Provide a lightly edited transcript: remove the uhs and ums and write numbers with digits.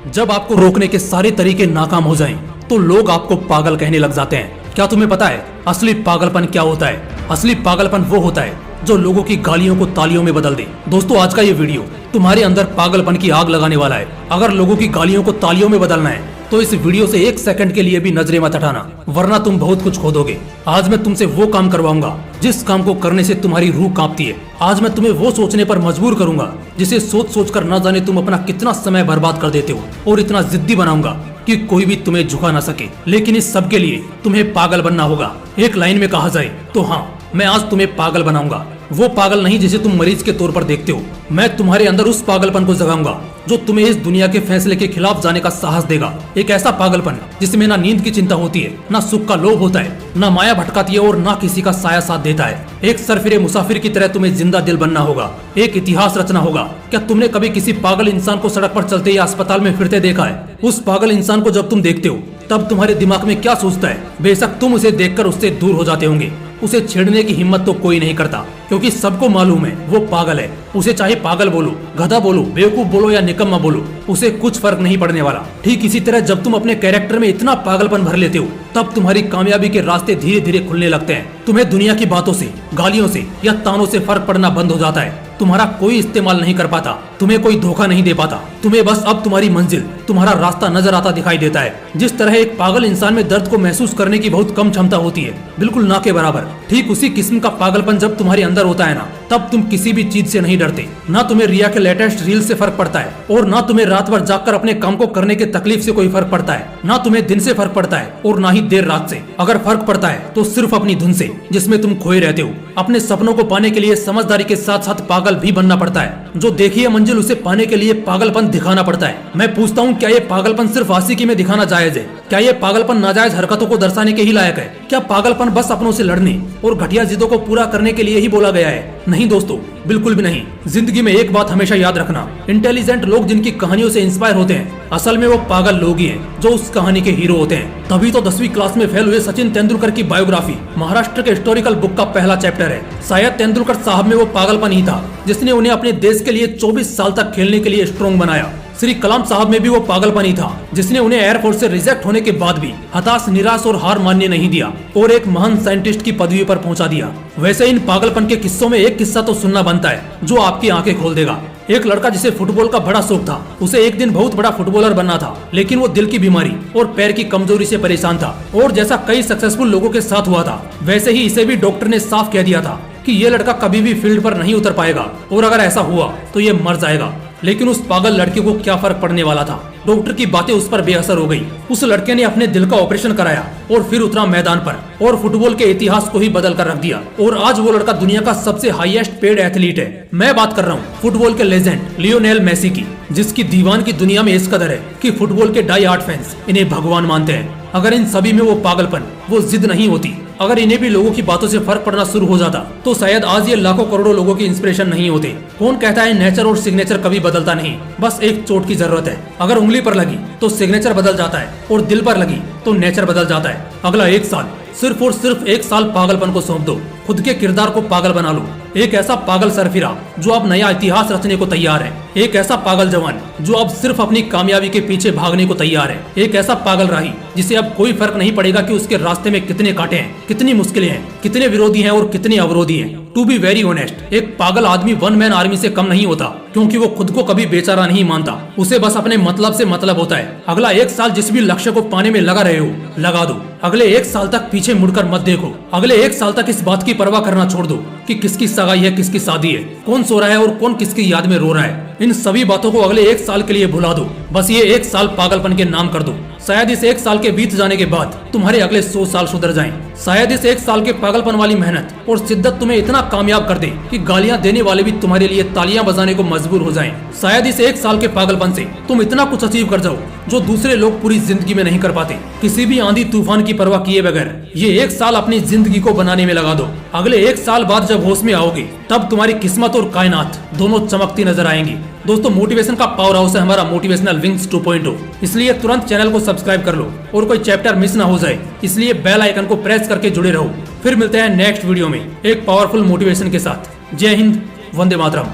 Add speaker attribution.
Speaker 1: जब आपको रोकने के सारे तरीके नाकाम हो जाएं, तो लोग आपको पागल कहने लग जाते हैं। क्या तुम्हें पता है असली पागलपन क्या होता है? असली पागलपन वो होता है जो लोगों की गालियों को तालियों में बदल दे। दोस्तों, आज का ये वीडियो तुम्हारे अंदर पागलपन की आग लगाने वाला है। अगर लोगों की गालियों को तालियों में बदलना है तो इस वीडियो से एक सेकंड के लिए भी नजरें मत हटाना, वरना तुम बहुत कुछ खो दोगे। आज मैं तुमसे वो काम करवाऊंगा जिस काम को करने से तुम्हारी रूह कांपती है। आज मैं तुम्हें वो सोचने पर मजबूर करूंगा जिसे सोच सोच कर न जाने तुम अपना कितना समय बर्बाद कर देते हो, और इतना जिद्दी बनाऊंगा कि कोई भी तुम्हें झुका ना सके। लेकिन इस सब के लिए तुम्हें पागल बनना होगा। एक लाइन में कहा जाए तो हाँ, मैं आज तुम्हें पागल बनाऊंगा। वो पागल नहीं जिसे तुम मरीज के तौर पर देखते हो। मैं तुम्हारे अंदर उस पागलपन को जगाऊंगा जो तुम्हें इस दुनिया के फैसले के खिलाफ जाने का साहस देगा। एक ऐसा पागलपन जिसमें ना नींद की चिंता होती है, ना सुख का लोभ होता है, ना माया भटकाती है और ना किसी का साया साथ देता है। एक सरफिरे मुसाफिर की तरह तुम्हें जिंदा दिल बनना होगा, एक इतिहास रचना होगा। क्या तुमने कभी किसी पागल इंसान को सड़क पर चलते या अस्पताल में फिरते देखा है? उस पागल इंसान को जब तुम देखते हो तब तुम्हारे दिमाग में क्या सोचता है? बेशक तुम उसे देखकर उससे दूर हो जाते होंगे। उसे छेड़ने की हिम्मत तो कोई नहीं करता, क्योंकि सबको मालूम है वो पागल है। उसे चाहे पागल बोलो, गधा बोलो, बेवकूफ बोलो या निकम्मा बोलो, उसे कुछ फर्क नहीं पड़ने वाला। ठीक इसी तरह जब तुम अपने कैरेक्टर में इतना पागलपन भर लेते हो तब तुम्हारी कामयाबी के रास्ते धीरे धीरे खुलने लगते हैं। तुम्हें दुनिया की बातों से, गालियों से या तानों से फर्क पड़ना बंद हो जाता है। तुम्हारा कोई इस्तेमाल नहीं कर पाता, तुम्हें कोई धोखा नहीं दे पाता। तुम्हें बस अब तुम्हारी मंजिल, तुम्हारा रास्ता नजर आता दिखाई देता है। जिस तरह एक पागल इंसान में दर्द को महसूस करने की बहुत कम क्षमता होती है, बिल्कुल ना के बराबर, ठीक उसी किस्म का पागलपन जब तुम्हारे अंदर होता है ना, तब तुम किसी भी चीज से नहीं डरते। ना तुम्हें रिया के लेटेस्ट रील से फर्क पड़ता है, और ना तुम्हें रात भर जागकर अपने काम को करने के तकलीफ से कोई फर्क पड़ता है। ना तुम्हें दिन से फर्क पड़ता है और ना ही देर रात से। अगर फर्क पड़ता है तो सिर्फ अपनी धुन से, जिसमें तुम खोए रहते हो। अपने सपनों को पाने के लिए समझदारी के साथ साथ पागल भी बनना पड़ता है। जो देखी है मंजिल, उसे पाने के लिए पागलपन दिखाना पड़ता है। मैं पूछता हूँ, क्या ये पागलपन सिर्फ आशिकी में दिखाना जायज है? क्या ये पागलपन नाजायज हरकतों को दर्शाने के ही लायक है? क्या पागलपन बस अपनों से लड़ने और घटिया जिद्दों को पूरा करने के लिए ही बोला गया है? नहीं दोस्तों, बिल्कुल भी नहीं। जिंदगी में एक बात हमेशा याद रखना, इंटेलिजेंट लोग जिनकी कहानियों से इंस्पायर होते हैं, असल में वो पागल लोग ही हैं जो उस कहानी के हीरो होते हैं। तभी तो 10वीं क्लास में फेल हुए सचिन तेंदुलकर की बायोग्राफी महाराष्ट्र के हिस्टोरिकल बुक का पहला चैप्टर है। शायद तेंदुलकर साहब में वो पागलपन ही था जिसने उन्हें अपने देश के लिए 24 साल तक खेलने के लिए स्ट्रॉन्ग बनाया। श्री कलाम साहब में भी वो पागलपन ही था जिसने उन्हें एयरफोर्स से रिजेक्ट होने के बाद भी हताश, निराश और हार मानने नहीं दिया और एक महान साइंटिस्ट की पदवी पर पहुंचा दिया। वैसे इन पागलपन के किस्सों में एक किस्सा तो सुनना बनता है जो आपकी आंखें खोल देगा। एक लड़का जिसे फुटबॉल का बड़ा शौक था, उसे एक दिन बहुत बड़ा फुटबॉलर बनना था, लेकिन वो दिल की बीमारी और पैर की कमजोरी से परेशान था। और जैसा कई सक्सेसफुल लोगों के साथ हुआ था, वैसे ही इसे भी डॉक्टर ने साफ कह दिया था कि ये लड़का कभी भी फील्ड पर नहीं उतर पाएगा, और अगर ऐसा हुआ तो ये मर जाएगा। लेकिन उस पागल लड़के को क्या फर्क पड़ने वाला था? डॉक्टर की बातें उस पर बेअसर हो गई। उस लड़के ने अपने दिल का ऑपरेशन कराया और फिर उतरा मैदान पर और फुटबॉल के इतिहास को ही बदल कर रख दिया। और आज वो लड़का दुनिया का सबसे हाईएस्ट पेड एथलीट है। मैं बात कर रहा हूँ फुटबॉल के लेजेंड लियोनेल मेसी की, जिसकी दीवान की दुनिया में इस कदर है कि फुटबॉल के डाई हार्ड फैंस इन्हें भगवान मानते हैं। अगर इन सभी में वो पागलपन, वो जिद नहीं होती, अगर इन्हें भी लोगों की बातों से फर्क पड़ना शुरू हो जाता, तो शायद आज ये लाखों करोड़ों लोगों की इंस्पिरेशन नहीं होते। कौन कहता है नेचर और सिग्नेचर कभी बदलता नहीं? बस एक चोट की जरूरत है। अगर उंगली पर लगी तो सिग्नेचर बदल जाता है, और दिल पर लगी तो नेचर बदल जाता है। अगला 1 साल, सिर्फ और सिर्फ 1 साल पागलपन को सौंप दो। खुद के किरदार को पागल बना लो। एक ऐसा पागल सरफिरा जो अब नया इतिहास रचने को तैयार है। एक ऐसा पागल जवान जो अब सिर्फ अपनी कामयाबी के पीछे भागने को तैयार है। एक ऐसा पागल राही जिसे अब कोई फर्क नहीं पड़ेगा कि उसके रास्ते में कितने कांटे हैं, कितनी मुश्किलें हैं, कितने विरोधी हैं और कितने अवरोधी हैं। टू बी वेरी ऑनेस्ट, एक पागल आदमी वन मैन आर्मी से कम नहीं होता, क्योंकि वो खुद को कभी बेचारा नहीं मानता। उसे बस अपने मतलब से मतलब होता है। अगला 1 साल जिस भी लक्ष्य को पाने में लगा रहे हो, लगा दो। अगले 1 साल तक पीछे मुड़कर मत देखो। अगले 1 साल तक इस बात की परवाह करना छोड़ दो कि किसकी सगाई है, किसकी शादी है, कौन सो रहा है और कौन किसकी याद में रो रहा है। इन सभी बातों को अगले 1 साल के लिए भुला दो। बस ये 1 साल पागलपन के नाम कर दो। शायद इस 1 साल के बीत जाने के बाद तुम्हारे अगले 100 साल सुधर जाएं। शायद इस 1 साल के पागलपन वाली मेहनत और शिद्दत तुम्हें इतना कामयाब कर दे कि गालियां देने वाले भी तुम्हारे लिए तालियां बजाने को मजबूर हो जाएं। शायद इस 1 साल के पागलपन से तुम इतना कुछ अचीव कर जाओ जो दूसरे लोग पूरी जिंदगी में नहीं कर पाते। किसी भी आंधी तूफान की परवाह किए बगैर ये 1 साल अपनी जिंदगी को बनाने में लगा दो। अगले 1 साल बाद जब होश में आओगे, तब तुम्हारी किस्मत और कायनात दोनों चमकती नजर आएंगी। दोस्तों, मोटिवेशन का पावर हाउस है हमारा मोटिवेशनल विंग्स 2.0, इसलिए तुरंत चैनल को सब्सक्राइब कर लो और कोई चैप्टर मिस ना हो जाए, इसलिए बेल आइकन को प्रेस करके जुड़े रहो। फिर मिलते हैं नेक्स्ट वीडियो में एक पावरफुल मोटिवेशन के साथ। जय हिंद, वंदे मातरम।